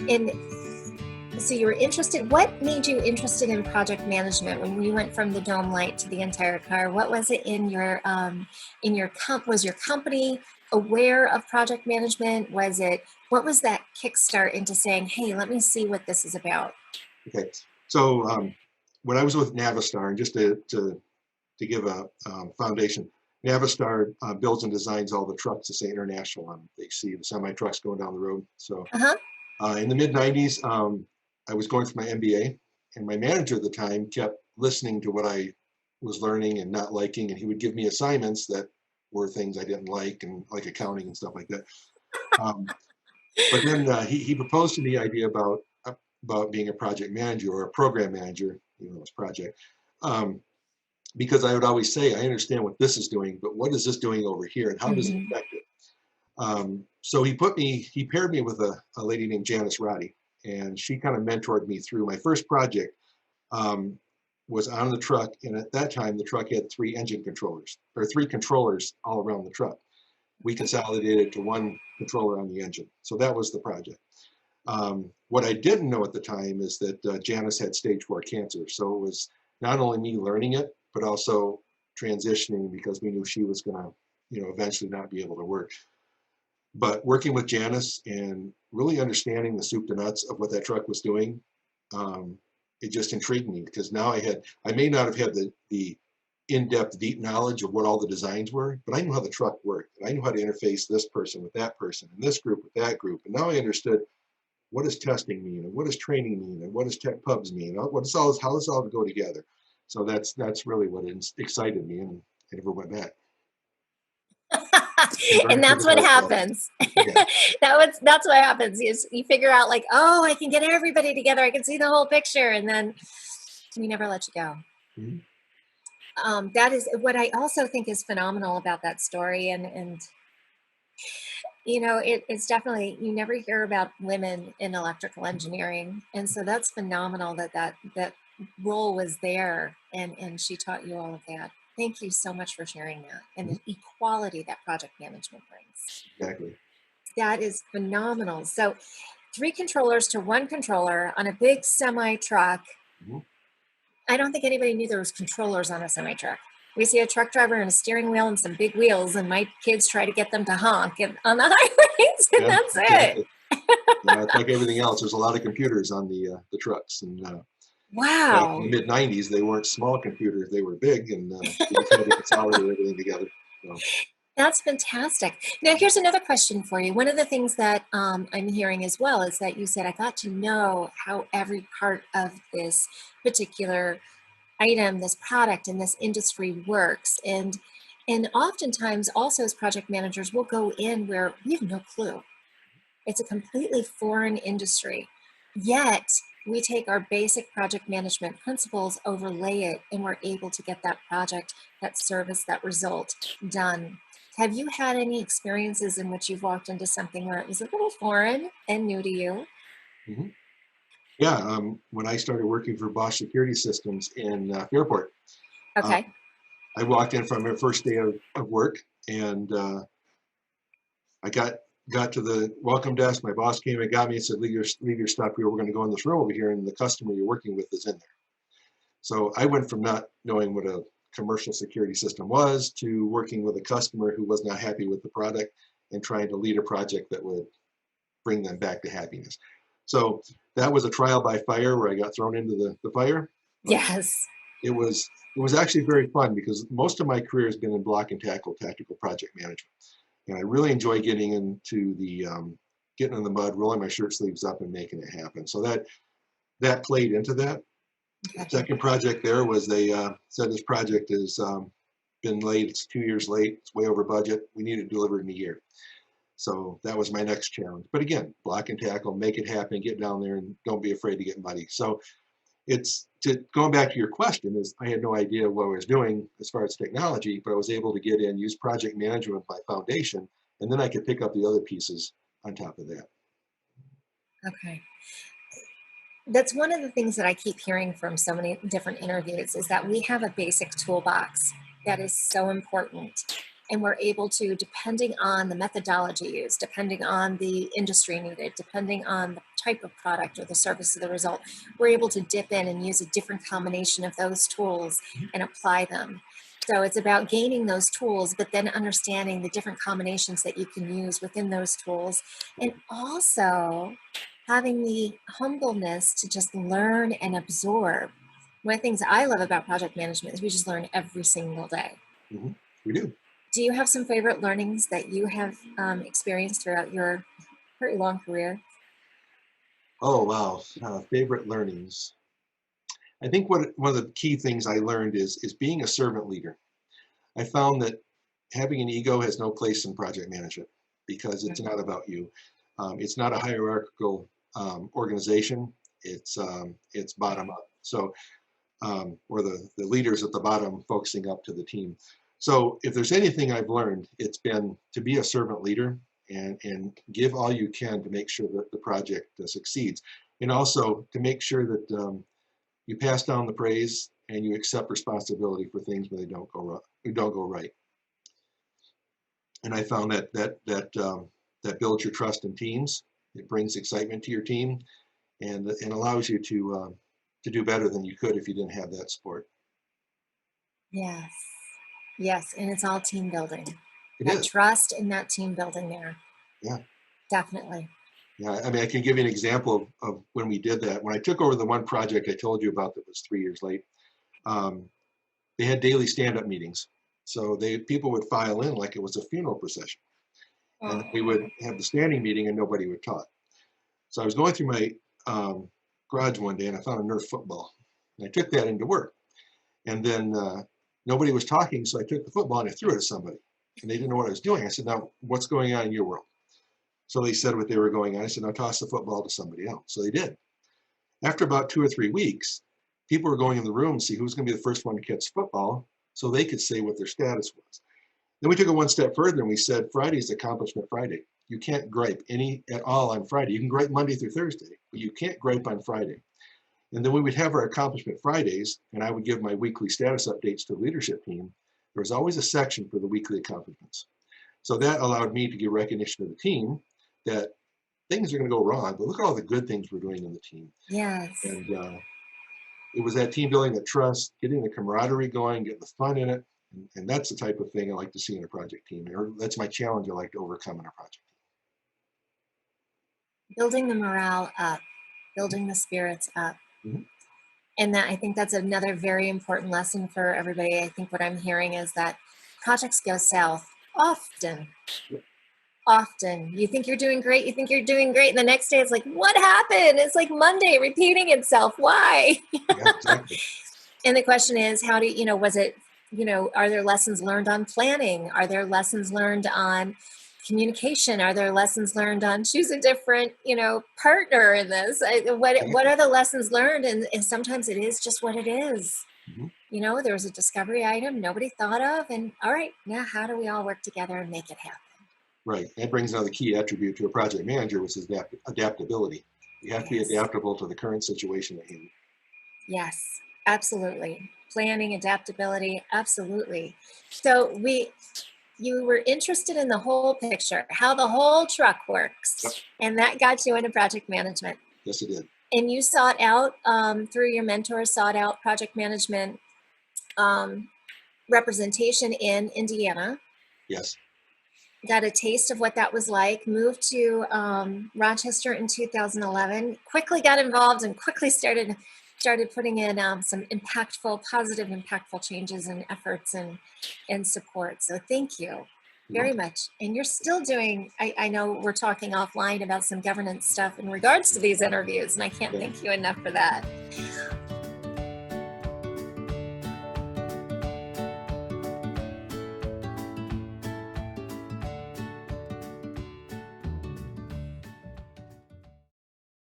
And so you were interested, what made you interested in project management when you went from the dome light to the entire car? What was it was your company aware of project management? What was that kickstart into saying, hey, let me see what this is about? Okay, so when I was with Navistar, and just to give a foundation, Navistar builds and designs all the trucks that say International on them. They see the semi trucks going down the road. So Uh-huh. in the mid 90s, I was going for my MBA, and my manager at the time kept listening to what I was learning and not liking, and he would give me assignments that were things I didn't like, and like accounting and stuff like that. Um, but then he proposed to me the idea about being a project manager or a program manager, this project. Um, because I would always say, I understand what this is doing, but what is this doing over here, and how does it Mm-hmm. affect it? So he paired me with a lady named Janice Roddy, and she kind of mentored me through my first project. Um, was on the truck, and at that time the truck had three engine controllers, or three controllers all around the truck. We consolidated to one controller on the engine, so that was the project. What I didn't know at the time is that Janice had stage 4 cancer, so it was not only me learning it, but also transitioning, because we knew she was going to, eventually not be able to work. But working with Janice and really understanding the soup to nuts of what that truck was doing, um, it just intrigued me, because now I may not have had the in-depth, deep knowledge of what all the designs were, but I knew how the truck worked, and I knew how to interface this person with that person, and this group with that group, and now I understood what does testing mean, and what does training mean, and what does tech pubs mean, how does all go together. So that's really what excited me, and I never went back. And that's what happens. Yeah. That's what happens is you figure out like, oh, I can get everybody together. I can see the whole picture. And then we never let you go. Mm-hmm. That is what I also think is phenomenal about that story. And it's definitely, you never hear about women in electrical engineering. And so that's phenomenal that role was there, and she taught you all of that. Thank you so much for sharing that and the equality that project management brings. Exactly. That is phenomenal. So 3 controllers to 1 controller on a big semi truck. Mm-hmm. I don't think anybody knew there was controllers on a semi truck. We see a truck driver and a steering wheel and some big wheels, and my kids try to get them to honk on the highways, and Yeah, that's exactly. it. Yeah, it's like everything else. There's a lot of computers on the trucks, and back in Wow. the mid '90s, they weren't small computers; they were big, and we just had to consolidate everything together. So. That's fantastic. Now, here's another question for you. One of the things that I'm hearing as well is that you said, I got to know how every part of this particular item, this product, and this industry works. And oftentimes, also as project managers, we'll go in where we have no clue. It's a completely foreign industry. Yet, we take our basic project management principles, overlay it, and we're able to get that project, that service, that result done. Have you had any experiences in which you've walked into something where it was a little foreign and new to you? Mm-hmm. Yeah, when I started working for Bosch Security Systems in Fairport, uh, Okay. I walked in from my first day of work, and I got to the welcome desk. My boss came and got me and said, leave your stuff here. We're going to go in this room over here, and the customer you're working with is in there. So I went from not knowing what a commercial security system was to working with a customer who was not happy with the product and trying to lead a project that would bring them back to happiness. So that was a trial by fire where I got thrown into the fire. Yes. It was actually very fun, because most of my career has been in block and tackle tactical project management. And I really enjoy getting into getting in the mud, rolling my shirt sleeves up, and making it happen. So that played into that. The Okay. second project there was they said this project has been late. It's 2 years late. It's way over budget. We need it delivered in a year. So that was my next challenge. But again, block and tackle, make it happen, get down there, and don't be afraid to get muddy. So going back to your question, is I had no idea what I was doing as far as technology, but I was able to get in, use project management with my foundation, and then I could pick up the other pieces on top of that. Okay. That's one of the things that I keep hearing from so many different interviews is that we have a basic toolbox that is so important. And we're able to, depending on the methodology used, depending on the industry needed, depending on the type of product or the service or the result, we're able to dip in and use a different combination of those tools and apply them. So it's about gaining those tools, but then understanding the different combinations that you can use within those tools, and also having the humbleness to just learn and absorb. One of the things I love about project management is we just learn every single day. Mm-hmm. We do. Do you have some favorite learnings that you have experienced throughout your pretty long career? Oh, wow. Favorite learnings. I think one of the key things I learned is being a servant leader. I found that having an ego has no place in project management because it's not about you. It's not a hierarchical organization. It's bottom up. So, or the leaders at the bottom focusing up to the team. So if there's anything I've learned, it's been to be a servant leader and give all you can to make sure that the project succeeds. And also to make sure that you pass down the praise and you accept responsibility for things when they don't go right. And I found that builds your trust in teams. It brings excitement to your team and allows you to do better than you could if you didn't have that support. Yes. Yes. And it's all team building. It That is. trust and that team building there. Yeah. Definitely. Yeah. I mean, I can give you an example of when we did that. When I took over the one project I told you about that was 3 years late, they had daily stand-up meetings. So people would file in like it was a funeral procession. And we would have the standing meeting and nobody would talk. So I was going through my garage one day and I found a Nerf football. And I took that into work. And then nobody was talking, so I took the football and I threw it at somebody. And they didn't know what I was doing. I said, now, what's going on in your world? So they said what they were going on. I said, now toss the football to somebody else. So they did. After about 2 or 3 weeks, people were going in the room to see who's going to be the first one to catch football so they could say what their status was. Then we took it one step further and we said, Friday's Accomplishment Friday. You can't gripe any at all on Friday. You can gripe Monday through Thursday, but you can't gripe on Friday. And then we would have our Accomplishment Fridays, and I would give my weekly status updates to the leadership team. There was always a section for the weekly accomplishments. So that allowed me to give recognition to the team that things are going to go wrong, but look at all the good things we're doing in the team. Yes. And it was that team building, that trust, getting the camaraderie going, getting the fun in it. And that's the type of thing I like to see in a project team. Or that's my challenge I like to overcome in a project Building the morale up, building the spirits up. team. And that, I think that's another very important lesson for everybody. I think what I'm hearing is that projects go south often. Often. You think you're doing great, you think you're doing great, and the next day it's like, what happened? It's like Monday repeating itself. Why? Yeah, exactly. And the question is, how do you, was it, are there lessons learned on planning? Are there lessons learned on communication? Are there lessons learned on choose a different, partner in this? What are the lessons learned? And sometimes it is just what it is. Mhm. There was a discovery item nobody thought of, and all right, now how do we all work together and make it happen? Right. That brings another key attribute to a project manager, which is adaptability. You have to be Yes. adaptable to the current situation at hand. Yes, absolutely. Planning, adaptability, absolutely. So you were interested in the whole picture, how the whole truck works, Yep. and that got you into project management. Yes, it did. And you sought out, through your mentor, sought out project management representation in Indiana. Yes. Got a taste of what that was like, moved to Rochester in 2011, quickly got involved and quickly started putting in some positive impactful changes and efforts and support. So thank you very much. And you're still doing, I know we're talking offline about some governance stuff in regards to these interviews, and I can't thank you enough for that.